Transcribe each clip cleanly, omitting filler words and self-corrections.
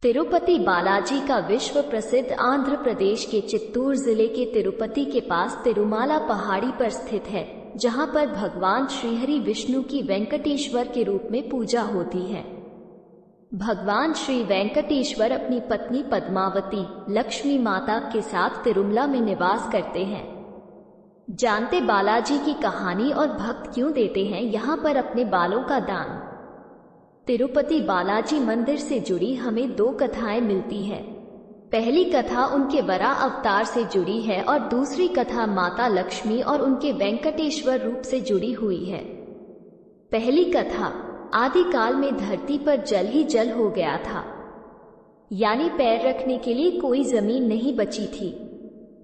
तिरुपति बालाजी का विश्व प्रसिद्ध आंध्र प्रदेश के चित्तूर जिले के तिरुपति के पास तिरुमाला पहाड़ी पर स्थित है, जहां पर भगवान श्रीहरि विष्णु की वेंकटेश्वर के रूप में पूजा होती है। भगवान श्री वेंकटेश्वर अपनी पत्नी पद्मावती लक्ष्मी माता के साथ तिरुमला में निवास करते हैं। जानते बालाजी की कहानी और भक्त क्यों देते हैं यहाँ पर अपने बालों का दान। तिरुपति बालाजी मंदिर से जुड़ी हमें दो कथाएं मिलती है। पहली कथा उनके वराह अवतार से जुड़ी है और दूसरी कथा माता लक्ष्मी और उनके वेंकटेश्वर रूप से जुड़ी हुई है। पहली कथा, आदिकाल में धरती पर जल ही जल हो गया था, यानी पैर रखने के लिए कोई जमीन नहीं बची थी।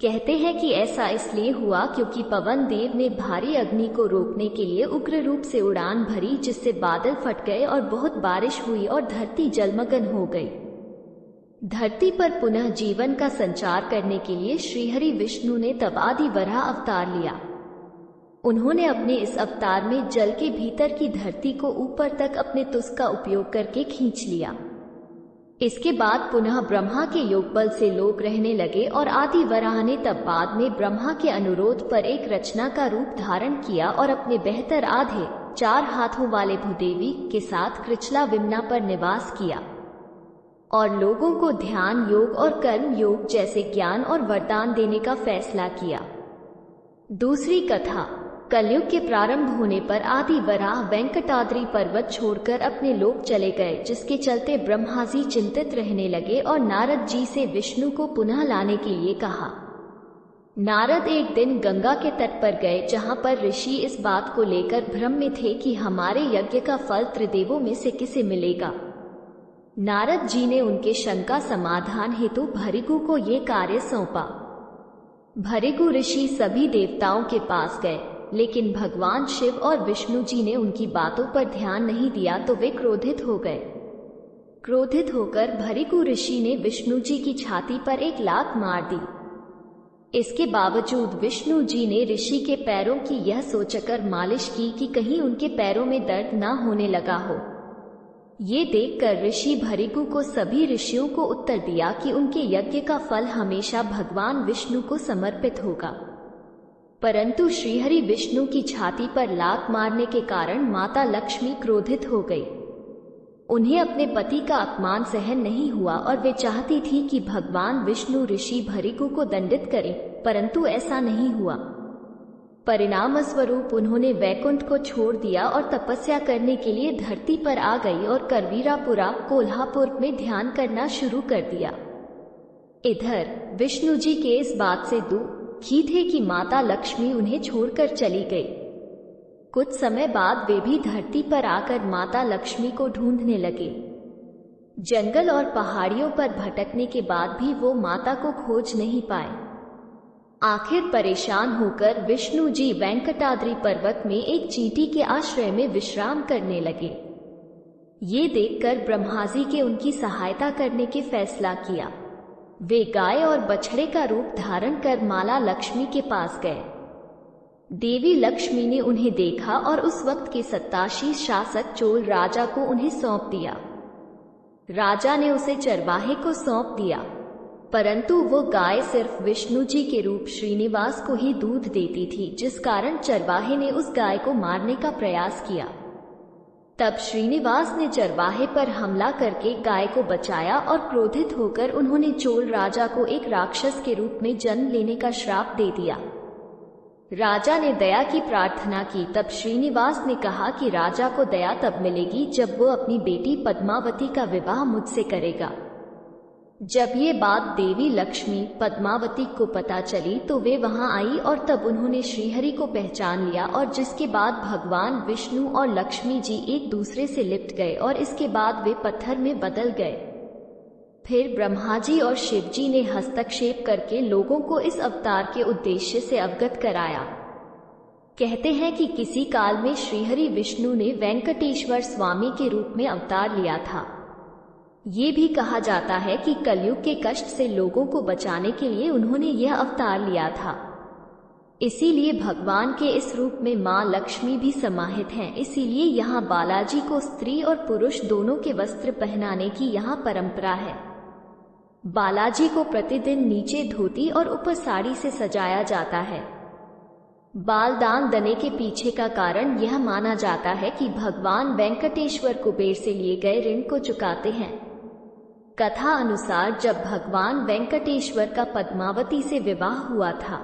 कहते हैं कि ऐसा इसलिए हुआ क्योंकि पवन देव ने भारी अग्नि को रोकने के लिए उग्र रूप से उड़ान भरी, जिससे बादल फट गए और बहुत बारिश हुई और धरती जलमग्न हो गई। धरती पर पुनः जीवन का संचार करने के लिए श्रीहरि विष्णु ने तब आदि वराह अवतार लिया। उन्होंने अपने इस अवतार में जल के भीतर की धरती को ऊपर तक अपने तुस का उपयोग करके खींच लिया। इसके बाद पुनः ब्रह्मा के योग बल से लोग रहने लगे और आदि वराह ने तब बाद में ब्रह्मा के अनुरोध पर एक रचना का रूप धारण किया और अपने बेहतर आधे 4 हाथों वाले भूदेवी के साथ कृचला विमना पर निवास किया और लोगों को ध्यान योग और कर्म योग जैसे ज्ञान और वरदान देने का फैसला किया। दूसरी कथा, कलयुग के प्रारंभ होने पर आदि वराह वेंकटाद्रि पर्वत छोड़कर अपने लोक चले गए, जिसके चलते ब्रह्मा जी चिंतित रहने लगे और नारद जी से विष्णु को पुनः लाने के लिए कहा। नारद एक दिन गंगा के तट पर गए, जहां पर ऋषि इस बात को लेकर भ्रम में थे कि हमारे यज्ञ का फल त्रिदेवों में से किसे मिलेगा। नारद जी ने उनके शंका समाधान हेतु भृगु को ये कार्य सौंपा। भृगु ऋषि सभी देवताओं के पास गए, लेकिन भगवान शिव और विष्णु जी ने उनकी बातों पर ध्यान नहीं दिया तो वे क्रोधित हो गए। क्रोधित होकर भृगु ऋषि ने विष्णु जी की छाती पर एक लात मार दी। इसके बावजूद विष्णु जी ने ऋषि के पैरों की यह सोचकर मालिश की कि कहीं उनके पैरों में दर्द ना होने लगा हो। ये देखकर ऋषि भृगु को सभी ऋषियों को उत्तर दिया कि उनके यज्ञ का फल हमेशा भगवान विष्णु को समर्पित होगा। परंतु श्रीहरि विष्णु की छाती पर लात मारने के कारण माता लक्ष्मी क्रोधित हो गई। उन्हें अपने पति का अपमान सहन नहीं हुआ और वे चाहती थी कि भगवान विष्णु ऋषि भृगु को दंडित करें, परंतु ऐसा नहीं हुआ। परिणाम स्वरूप उन्होंने वैकुंठ को छोड़ दिया और तपस्या करने के लिए धरती पर आ गई और करवीरापुरा कोल्हापुर में ध्यान करना शुरू कर दिया। इधर विष्णु जी के इस बात से दुखी थे कि माता लक्ष्मी उन्हें छोड़कर चली गई। कुछ समय बाद वे भी धरती पर आकर माता लक्ष्मी को ढूंढने लगे। जंगल और पहाड़ियों पर भटकने के बाद भी वो माता को खोज नहीं पाए। आखिर परेशान होकर विष्णु जी वेंकटाद्रि पर्वत में एक चींटी के आश्रय में विश्राम करने लगे। ये देखकर ब्रह्मा जी के उनकी सहायता करने के फैसला किया। वे गाय और बछड़े का रूप धारण कर माला लक्ष्मी के पास गए। देवी लक्ष्मी ने उन्हें देखा और उस वक्त के सत्ताशी शासक चोल राजा को उन्हें सौंप दिया। राजा ने उसे चरवाहे को सौंप दिया, परंतु वो गाय सिर्फ विष्णु जी के रूप श्रीनिवास को ही दूध देती थी, जिस कारण चरवाहे ने उस गाय को मारने का प्रयास किया। तब श्रीनिवास ने चरवाहे पर हमला करके गाय को बचाया और क्रोधित होकर उन्होंने चोल राजा को एक राक्षस के रूप में जन्म लेने का श्राप दे दिया। राजा ने दया की प्रार्थना की। तब श्रीनिवास ने कहा कि राजा को दया तब मिलेगी जब वो अपनी बेटी पद्मावती का विवाह मुझसे करेगा। जब ये बात देवी लक्ष्मी पद्मावती को पता चली तो वे वहां आई और तब उन्होंने श्रीहरि को पहचान लिया, और जिसके बाद भगवान विष्णु और लक्ष्मी जी एक दूसरे से लिप्ट गए और इसके बाद वे पत्थर में बदल गए। फिर ब्रह्मा जी और शिव जी ने हस्तक्षेप करके लोगों को इस अवतार के उद्देश्य से अवगत कराया। कहते हैं कि किसी काल में श्रीहरि विष्णु ने वेंकटेश्वर स्वामी के रूप में अवतार लिया था। ये भी कहा जाता है कि कलयुग के कष्ट से लोगों को बचाने के लिए उन्होंने यह अवतार लिया था। इसीलिए भगवान के इस रूप में मां लक्ष्मी भी समाहित हैं। इसीलिए यहाँ बालाजी को स्त्री और पुरुष दोनों के वस्त्र पहनाने की यहाँ परंपरा है। बालाजी को प्रतिदिन नीचे धोती और ऊपर साड़ी से सजाया जाता है। बालदान देने के पीछे का कारण यह माना जाता है कि भगवान वेंकटेश्वर कुबेर से लिए गए ऋण को चुकाते हैं। कथा अनुसार जब भगवान वेंकटेश्वर का पद्मावती से विवाह हुआ था,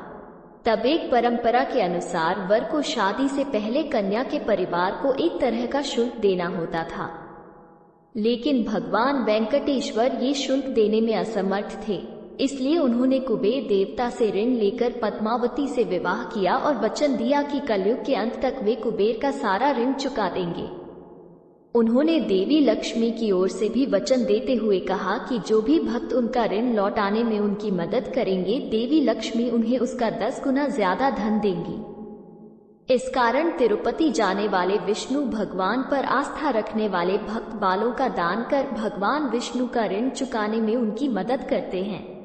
तब एक परंपरा के अनुसार वर को शादी से पहले कन्या के परिवार को एक तरह का शुल्क देना होता था, लेकिन भगवान वेंकटेश्वर ये शुल्क देने में असमर्थ थे। इसलिए उन्होंने कुबेर देवता से ऋण लेकर पद्मावती से विवाह किया और वचन दिया कि कलयुग के अंत तक वे कुबेर का सारा ऋण चुका देंगे। उन्होंने देवी लक्ष्मी की ओर से भी वचन देते हुए कहा कि जो भी भक्त उनका ऋण लौटाने में उनकी मदद करेंगे, देवी लक्ष्मी उन्हें उसका 10 गुना ज्यादा धन देंगी। इस कारण तिरुपति जाने वाले विष्णु भगवान पर आस्था रखने वाले भक्त बालों का दान कर भगवान विष्णु का ऋण चुकाने में उनकी मदद करते हैं।